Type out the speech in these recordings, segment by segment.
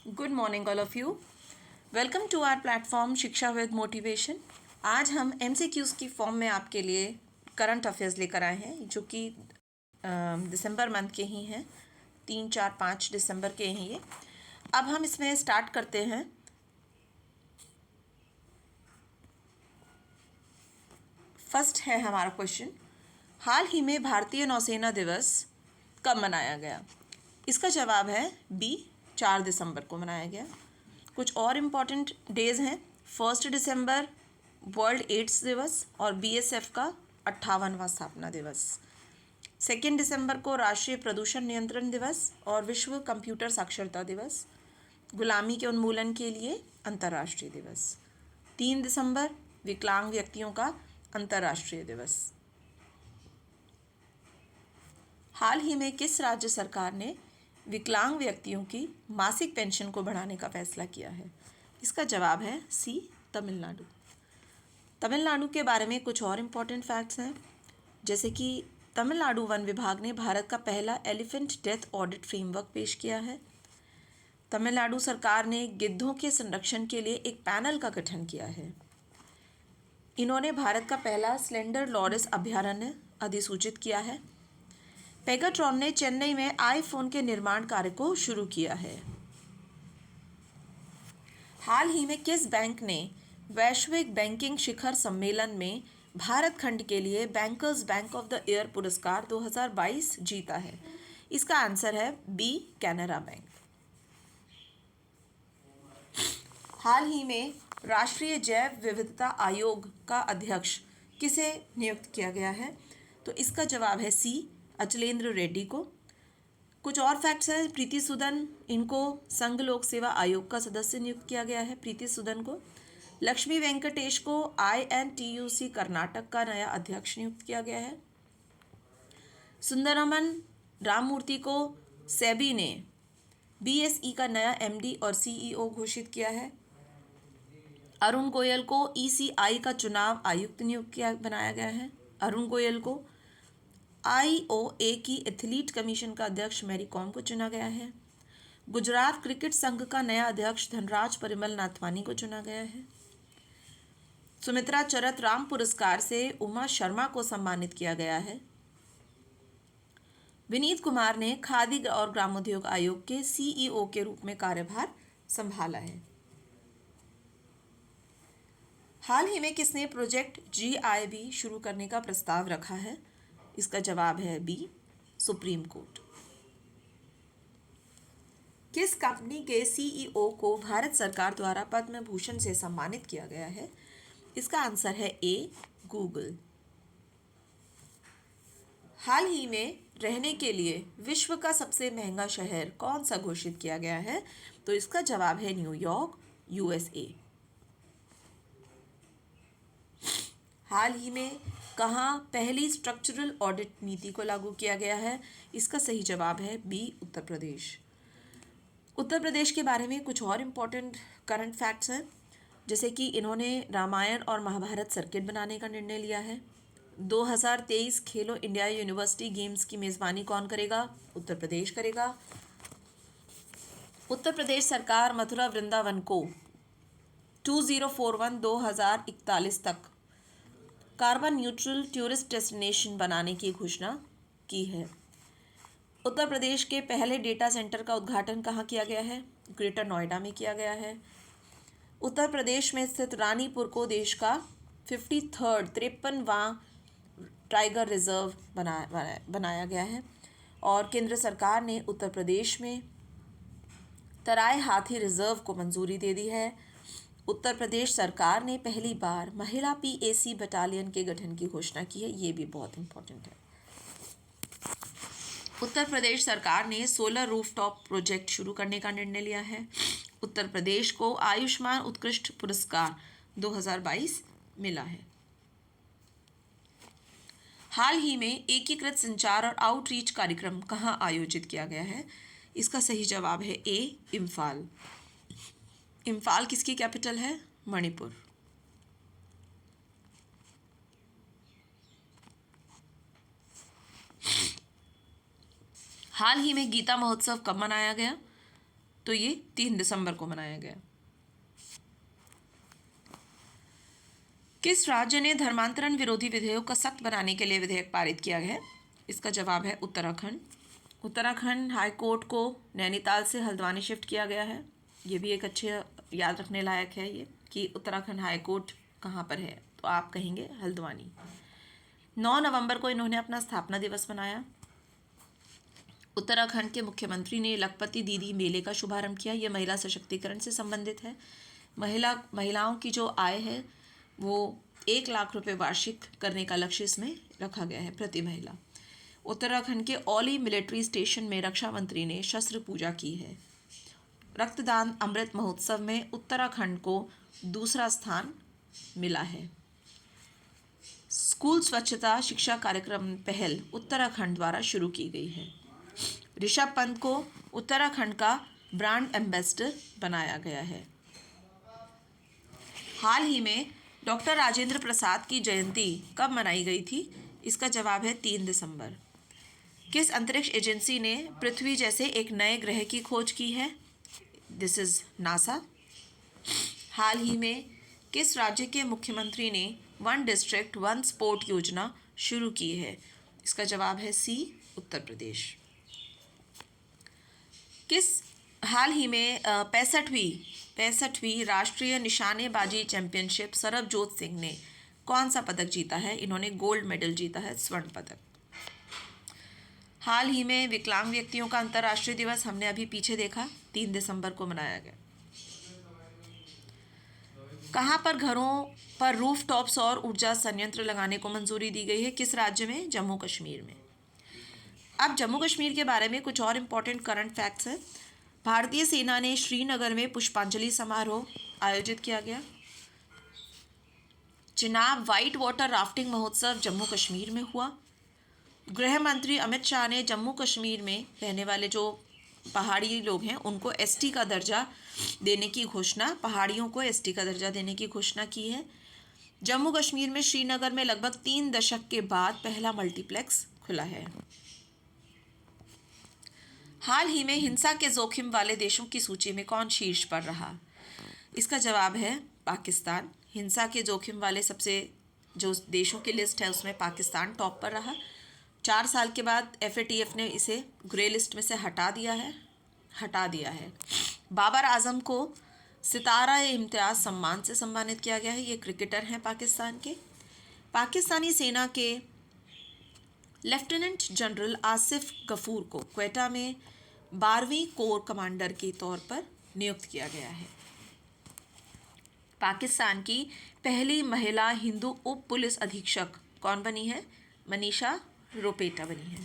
Good morning all of you. Welcome to our platform Shiksha with motivation. आज हम MCQs की form में आपके लिए करंट अफेयर्स लेकर आए हैं जो कि दिसंबर मंथ के ही हैं। 3, 4, 5 दिसंबर के ही ये। अब हम इसमें स्टार्ट करते हैं। फर्स्ट है हमारा क्वेश्चन, हाल ही में भारतीय नौसेना दिवस कब मनाया गया? इसका जवाब है बी, 4 दिसंबर को मनाया गया। कुछ और इम्पॉर्टेंट डेज हैं। 1 दिसंबर वर्ल्ड एड्स दिवस और BSF का 58वां स्थापना दिवस। 2 दिसंबर को राष्ट्रीय प्रदूषण नियंत्रण दिवस और विश्व कंप्यूटर साक्षरता दिवस। गुलामी के उन्मूलन के लिए अंतर्राष्ट्रीय दिवस। 3 दिसंबर विकलांग व्यक्तियों का अंतर्राष्ट्रीय दिवस। हाल ही में किस राज्य सरकार ने विकलांग व्यक्तियों की मासिक पेंशन को बढ़ाने का फैसला किया है? इसका जवाब है सी, तमिलनाडु। तमिलनाडु के बारे में कुछ और इम्पोर्टेंट फैक्ट्स हैं, जैसे कि तमिलनाडु वन विभाग ने भारत का पहला एलिफेंट डेथ ऑडिट फ्रेमवर्क पेश किया है। तमिलनाडु सरकार ने गिद्धों के संरक्षण के लिए एक पैनल का गठन किया है। इन्होंने भारत का पहला स्लेंडर लॉरिस अभयारण्य अधिसूचित किया है। पेगाट्रॉन ने चेन्नई में आईफोन के निर्माण कार्य को शुरू किया है। हाल ही में किस बैंक ने वैश्विक बैंकिंग शिखर सम्मेलन में भारत खंड के लिए bankers bank of the year पुरस्कार 2022 जीता है? इसका आंसर है बी, कैनरा बैंक। हाल ही में राष्ट्रीय जैव विविधता आयोग का अध्यक्ष किसे नियुक्त किया गया है? तो इसका जवाब है सी, अचलेंद्र रेड्डी को। कुछ और फैक्ट्स हैं। प्रीति सूदन, इनको संघ लोक सेवा आयोग का सदस्य नियुक्त किया गया है, प्रीति सूदन को। लक्ष्मी वेंकटेश को INTUC कर्नाटक का नया अध्यक्ष नियुक्त किया गया है। सुंदरमन राममूर्ति को सेबी ने BSE का नया MD और CEO घोषित किया है। अरुण गोयल को ECI का चुनाव आयुक्त नियुक्त बनाया गया है। अरुण गोयल को IOA की एथलीट कमीशन का अध्यक्ष मैरी कॉम को चुना गया है। गुजरात क्रिकेट संघ का नया अध्यक्ष धनराज परिमल नाथवानी को चुना गया है। सुमित्रा चरत राम पुरस्कार से उमा शर्मा को सम्मानित किया गया है। विनीत कुमार ने खादी और ग्रामोद्योग आयोग के CEO के रूप में कार्यभार संभाला है। हाल ही में किसने प्रोजेक्ट GIB शुरू करने का प्रस्ताव रखा है? इसका जवाब है बी, सुप्रीम कोर्ट। किस कंपनी के CEO को भारत सरकार द्वारा पद्म भूषण से सम्मानित किया गया है? इसका आंसर है ए, गूगल। हाल ही में रहने के लिए विश्व का सबसे महंगा शहर कौन सा घोषित किया गया है? तो इसका जवाब है न्यूयॉर्क, USA। हाल ही में कहाँ पहली स्ट्रक्चरल ऑडिट नीति को लागू किया गया है? इसका सही जवाब है बी, उत्तर प्रदेश। उत्तर प्रदेश के बारे में कुछ और इम्पोर्टेंट करंट फैक्ट्स हैं, जैसे कि इन्होंने रामायण और महाभारत सर्किट बनाने का निर्णय लिया है। 2023 खेलो इंडिया यूनिवर्सिटी गेम्स की मेज़बानी कौन करेगा? उत्तर प्रदेश करेगा। उत्तर प्रदेश सरकार मथुरा वृंदावन को 2041 तक कार्बन न्यूट्रल टूरिस्ट डेस्टिनेशन बनाने की घोषणा की है। उत्तर प्रदेश के पहले डेटा सेंटर का उद्घाटन कहाँ किया गया है? ग्रेटर नोएडा में किया गया है। उत्तर प्रदेश में स्थित रानीपुर को देश का 53वां टाइगर रिजर्व बनाया गया है। और केंद्र सरकार ने उत्तर प्रदेश में तराई हाथी रिजर्व को मंजूरी दे दी है। उत्तर प्रदेश सरकार ने पहली बार महिला PAC बटालियन के गठन की घोषणा की है, ये भी बहुत इंपॉर्टेंट है। उत्तर प्रदेश सरकार ने सोलर रूफटॉप प्रोजेक्ट शुरू करने का निर्णय लिया है। उत्तर प्रदेश को आयुष्मान उत्कृष्ट पुरस्कार 2022 मिला है। हाल ही में एकीकृत संचार और आउटरीच कार्यक्रम कहाँ आयोजित किया गया है? इसका सही जवाब है ए, इम्फाल। इम्फाल किसकी कैपिटल है? मणिपुर। हाल ही में गीता महोत्सव कब मनाया गया? तो ये 3 दिसंबर को मनाया गया। किस राज्य ने धर्मांतरण विरोधी विधेयक को सख्त बनाने के लिए विधेयक पारित किया है? इसका जवाब है उत्तराखंड। उत्तराखंड हाई कोर्ट को नैनीताल से हल्द्वानी शिफ्ट किया गया है। ये भी एक अच्छे याद रखने लायक है ये कि उत्तराखंड हाई कोर्ट कहाँ पर है, तो आप कहेंगे हल्द्वानी। 9 नवंबर को इन्होंने अपना स्थापना दिवस मनाया। उत्तराखंड के मुख्यमंत्री ने लखपति दीदी मेले का शुभारंभ किया। यह महिला सशक्तिकरण से संबंधित है। महिलाओं की जो आय है वो 1 लाख रुपए वार्षिक करने का लक्ष्य इसमें रखा गया है प्रति महिला। उत्तराखंड के औली मिलिट्री स्टेशन में रक्षा मंत्री ने शस्त्र पूजा की है। रक्तदान अमृत महोत्सव में उत्तराखंड को दूसरा स्थान मिला है। स्कूल स्वच्छता शिक्षा कार्यक्रम पहल उत्तराखंड द्वारा शुरू की गई है। ऋषभ पंत को उत्तराखंड का ब्रांड एम्बेसडर बनाया गया है। हाल ही में डॉक्टर राजेंद्र प्रसाद की जयंती कब मनाई गई थी? इसका जवाब है 3 दिसंबर। किस अंतरिक्ष एजेंसी ने पृथ्वी जैसे एक नए ग्रह की खोज की है? This is NASA. हाल ही में किस राज्य के मुख्यमंत्री ने 1 डिस्ट्रिक्ट 1 स्पोर्ट योजना शुरू की है? इसका जवाब है सी, उत्तर प्रदेश। हाल ही में 65वीं राष्ट्रीय निशानेबाजी चैंपियनशिप सरबजोत सिंह ने कौन सा पदक जीता है? इन्होंने गोल्ड मेडल जीता है, स्वर्ण पदक। हाल ही में विकलांग व्यक्तियों का अंतर्राष्ट्रीय दिवस हमने अभी पीछे देखा, 3 दिसंबर को मनाया गया। कहाँ पर घरों पर रूफटॉप सौर ऊर्जा संयंत्र लगाने को मंजूरी दी गई है? किस राज्य में? जम्मू कश्मीर में। अब जम्मू कश्मीर के बारे में कुछ और इम्पोर्टेंट करंट फैक्ट्स हैं। भारतीय सेना ने श्रीनगर में पुष्पांजलि समारोह आयोजित किया गया। चिनाब वाइट वाटर राफ्टिंग महोत्सव जम्मू कश्मीर में हुआ। गृह मंत्री अमित शाह ने जम्मू कश्मीर में रहने वाले जो पहाड़ी लोग हैं उनको एसटी का दर्जा देने की घोषणा, पहाड़ियों को एसटी का दर्जा देने की घोषणा की है। जम्मू कश्मीर में श्रीनगर में लगभग 3 दशक के बाद पहला मल्टीप्लेक्स खुला है। हाल ही में हिंसा के जोखिम वाले देशों की सूची में कौन शीर्ष पर रहा? इसका जवाब है पाकिस्तान। हिंसा के जोखिम वाले सबसे जो देशों की लिस्ट है उसमें पाकिस्तान टॉप पर रहा। 4 साल के बाद FATF ने इसे ग्रे लिस्ट में से हटा दिया है। बाबर आजम को सितारा इम्तियाज सम्मान से सम्मानित किया गया है। ये क्रिकेटर हैं पाकिस्तान के। पाकिस्तानी सेना के लेफ्टिनेंट जनरल आसिफ गफूर को क्वेटा में 12वीं कोर कमांडर के तौर पर नियुक्त किया गया है। पाकिस्तान की पहली महिला हिंदू उप पुलिस अधीक्षक कौन बनी है? मनीषा रोपेटा बनी है।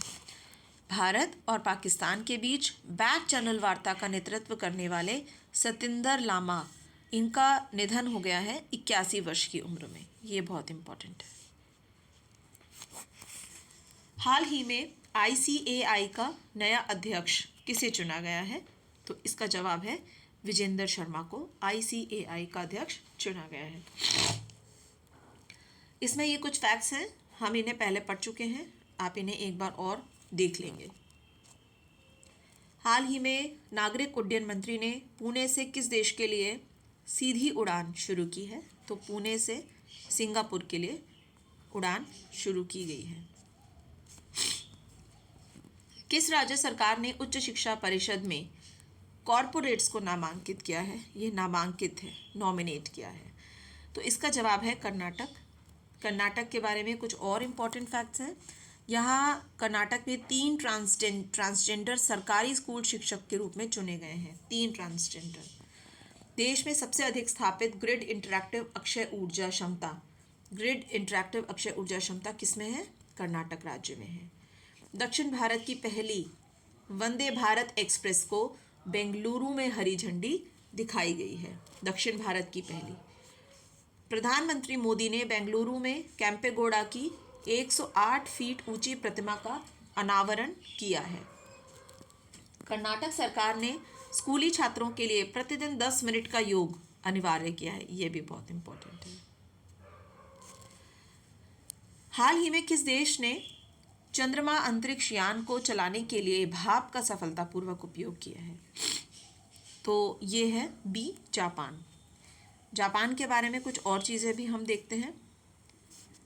भारत और पाकिस्तान के बीच बैक चैनल वार्ता का नेतृत्व करने वाले सतिंदर लामा, इनका निधन हो गया है 81 वर्ष की उम्र में। ये बहुत इम्पोर्टेंट है। हाल ही में ICAI का नया अध्यक्ष किसे चुना गया है? तो इसका जवाब है विजेंद्र शर्मा को ICAI का अध्यक्ष चुना गया है। इसमें ये कुछ फैक्ट्स हैं, हम इन्हें पहले पढ़ चुके हैं, आप इन्हें एक बार और देख लेंगे। हाल ही में नागरिक उड्डयन मंत्री ने पुणे से किस देश के लिए सीधी उड़ान शुरू की है? तो पुणे से सिंगापुर के लिए उड़ान शुरू की गई है। किस राज्य सरकार ने उच्च शिक्षा परिषद में कॉरपोरेट्स को नामांकित किया है? ये नामांकित है, नॉमिनेट किया है। तो इसका जवाब है कर्नाटक। कर्नाटक के बारे में कुछ और इम्पोर्टेंट फैक्ट्स हैं। यहाँ कर्नाटक में 3 ट्रांसजेंडर सरकारी स्कूल शिक्षक के रूप में चुने गए हैं। 3 ट्रांसजेंडर। देश में सबसे अधिक स्थापित ग्रिड इंटरैक्टिव अक्षय ऊर्जा क्षमता किसमें है? कर्नाटक राज्य में है। दक्षिण भारत की पहली वंदे भारत एक्सप्रेस को बेंगलुरु में हरी झंडी दिखाई गई है। दक्षिण भारत की पहली। प्रधानमंत्री मोदी ने बेंगलुरु में कैंपेगौड़ा की 108 फीट ऊंची प्रतिमा का अनावरण किया है। कर्नाटक सरकार ने स्कूली छात्रों के लिए प्रतिदिन 10 मिनट का योग अनिवार्य किया है। ये भी बहुत इंपॉर्टेंट है। हाल ही में किस देश ने चंद्रमा अंतरिक्ष यान को चलाने के लिए भाप का सफलतापूर्वक उपयोग किया है? तो ये है बी जापान। जापान के बारे में कुछ और चीज़ें भी हम देखते हैं।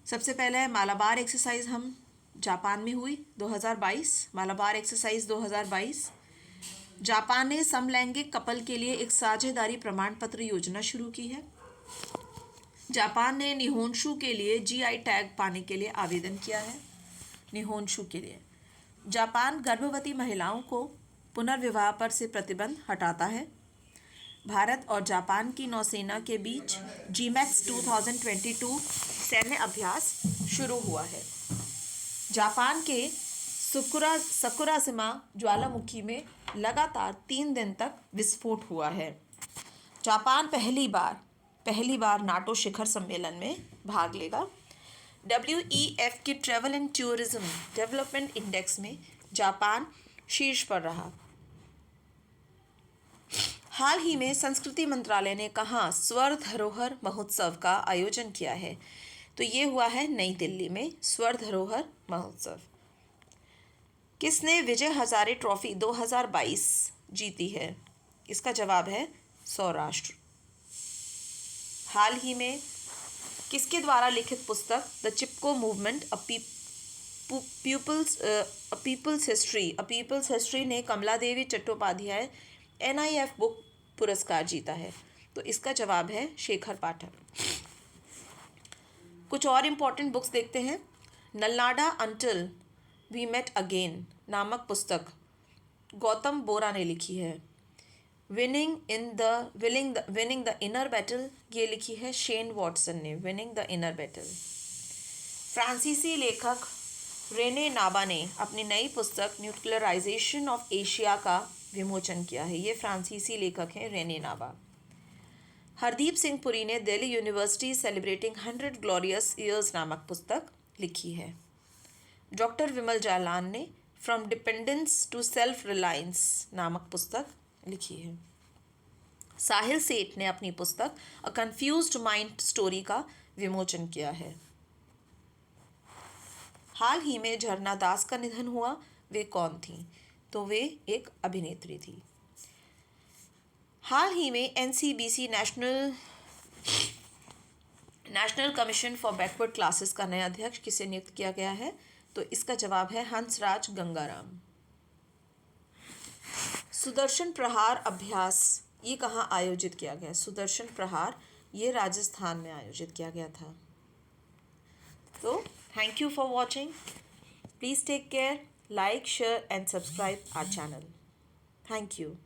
सबसे पहले है मालाबार एक्सरसाइज हम जापान में हुई 2022। मालाबार एक्सरसाइज 2022। जापान ने समलैंगिक कपल के लिए एक साझेदारी प्रमाण पत्र योजना शुरू की है। जापान ने निहोंशु के लिए जीआई टैग पाने के लिए आवेदन किया है। निहोंशु के लिए जापान गर्भवती महिलाओं को पुनर्विवाह पर से प्रतिबंध हटाता है। भारत और जापान की नौसेना के बीच जीमैक्स 2022 सैन्य अभ्यास शुरू हुआ है। जापान के सकुराशिमा ज्वालामुखी में लगातार 3 दिन तक विस्फोट हुआ है। जापान पहली बार नाटो शिखर सम्मेलन में भाग लेगा। WEF के travel and tourism development index में जापान शीर्ष पर रहा। हाल ही में संस्कृति मंत्रालय ने कहाँ स्वर धरोहर महोत्सव का आयोजन किया है? तो ये हुआ है नई दिल्ली में स्वर धरोहर महोत्सव। किसने विजय हजारे ट्रॉफी 2022 जीती है? इसका जवाब है सौराष्ट्र। हाल ही में किसके द्वारा लिखित पुस्तक the Chipko movement a people's history ने कमला देवी चट्टोपाध्याय NIF बुक पुरस्कार जीता है? तो इसका जवाब है शेखर पाठक। कुछ और इम्पोर्टेंट बुक्स देखते हैं। नल्लाडा अंटिल वी मेट अगेन नामक पुस्तक गौतम बोरा ने लिखी है। विनिंग द इनर बैटल ये लिखी है शेन वॉटसन ने। Winning the inner battle. फ्रांसीसी लेखक रेने नाबा ने अपनी नई पुस्तक न्यूक्लियराइजेशन ऑफ एशिया का विमोचन किया है। ये फ्रांसीसी लेखक हैं रेने नाबा। हरदीप सिंह पुरी ने Delhi university celebrating 100 glorious years नामक पुस्तक लिखी है। डॉक्टर विमल जालान ने from dependence to self reliance नामक पुस्तक लिखी है। साहिल सेठ ने अपनी पुस्तक अ कंफ्यूज्ड माइंड स्टोरी का विमोचन किया है। हाल ही में झरना दास का निधन हुआ। वे कौन थी? तो वे एक अभिनेत्री थी। हाल ही में NCBC national commission for backward classes का नया अध्यक्ष किसे नियुक्त किया गया है? तो इसका जवाब है हंसराज गंगाराम। सुदर्शन प्रहार अभ्यास ये कहाँ आयोजित किया गया? सुदर्शन प्रहार ये राजस्थान में आयोजित किया गया था। तो thank you for watching. Please take care, like, share and subscribe our channel. Thank you.